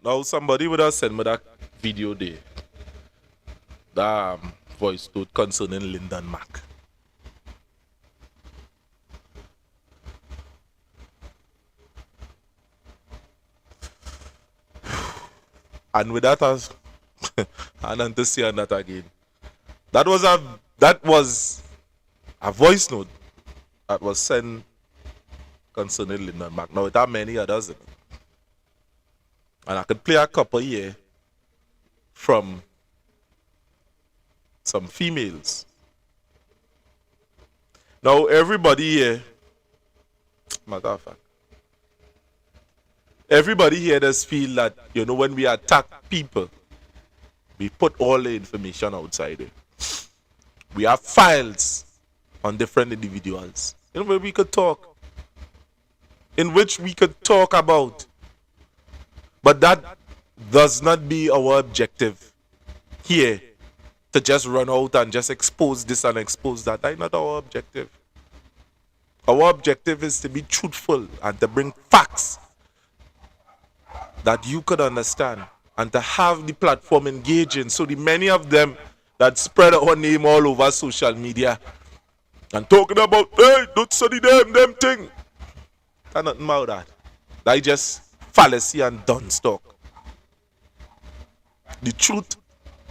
Now somebody would have sent me that video there. That voice note concerning Lyndon Mack. And with that, and then to see on that again. That was a voice note that was sent concerning Lyndon Mack. Now there are many others. And I could play a couple here from some females. Now everybody here, matter of fact, everybody here does feel that, when we attack people, we put all the information outside there. We have files on different individuals, where we could talk, in which we could talk about. But that does not be our objective here, to just run out and just expose this and expose that. That's not our objective. Our objective is to be truthful and to bring facts that you could understand and to have the platform engaging. So the many of them that spread our name all over social media and talking about, hey, don't study them thing. That's nothing about that. That's just fallacy and done stock. The truth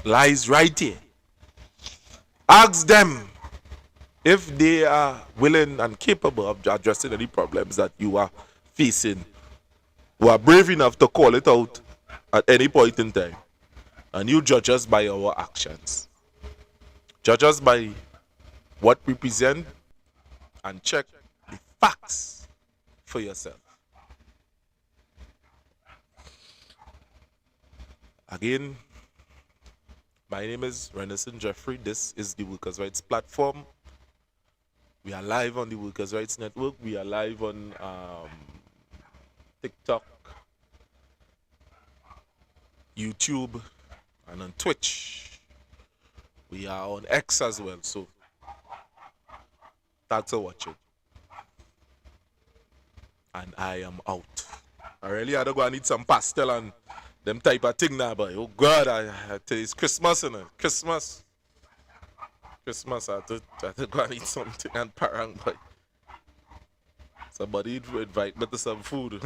lies right here. Ask them if they are willing and capable of addressing any problems that you are facing, who are brave enough to call it out at any point in time. And you judge us by our actions. Judge us by what we present and check the facts for yourself. Again, my name is Renison Jeffrey. This is the Workers' Rights Platform. We are live on the Workers' Rights Network. We are live on TikTok, YouTube, and on Twitch. We are on X as well, so thanks for watching. And I am out. I really had to go and eat some pastel and them type of thing now, but oh God, I tell you, it's Christmas, you know. Christmas, I had to go and eat something and parang, boy. Somebody invite me to some food.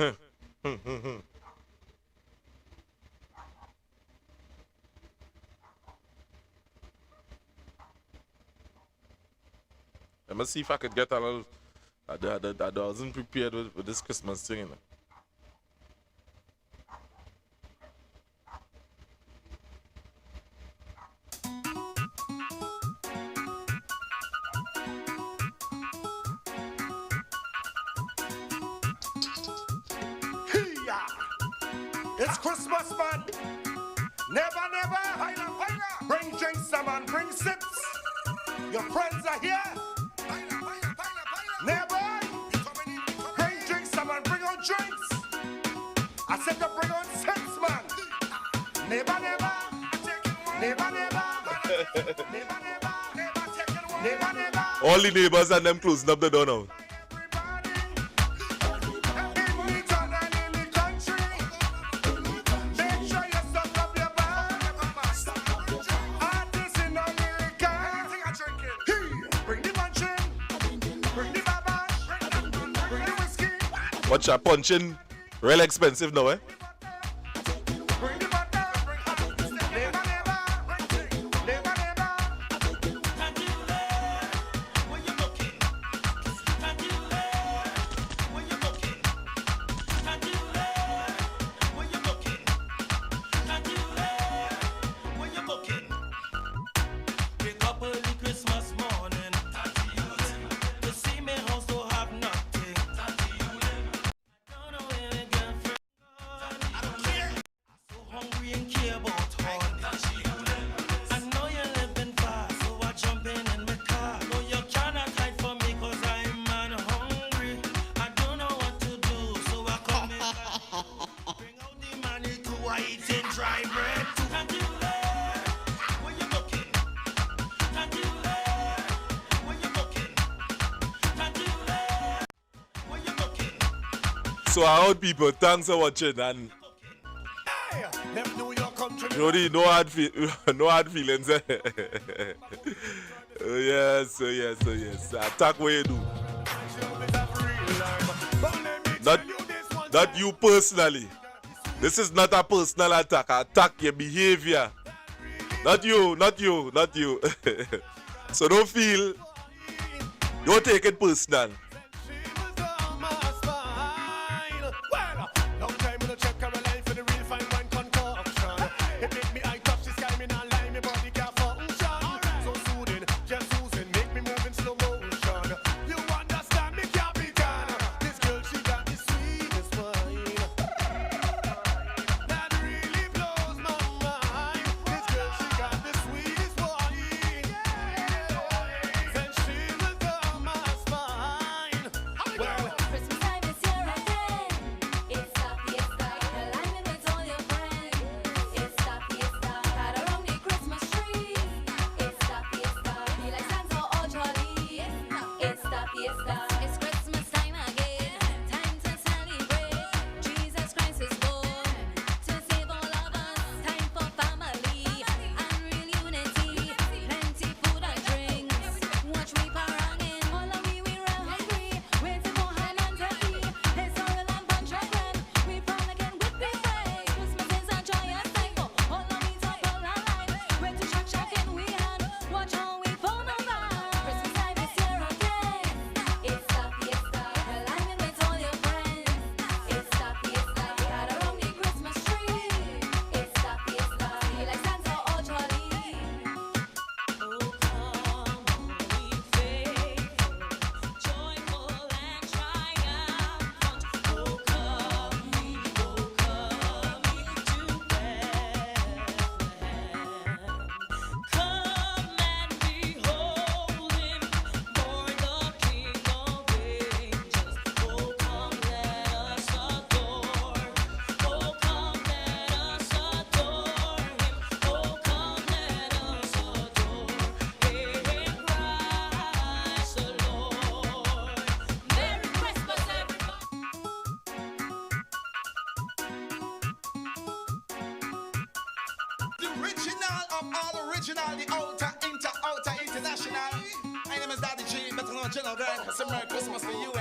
Let me see if I could get a little. I wasn't prepared with this Christmas thing, you know. It's Christmas, man. Never, never. Bring drinks, man. Bring sips. Your friends are here. Never. Bring drinks, man. Bring on drinks. I said to bring on sips, man. Never, never. Never, never. Never, never. All the neighbors and them closing up the door now. Watch that punching, real expensive now, eh? So I heard people, thanks for watching, and Jody, no hard feelings. Oh yes. Attack what you do. Not you personally. This is not a personal attack. Attack your behavior. Not you. So don't take it personal. International. My name is JuddyJud23, better known as General Grand. It's a Merry Christmas for you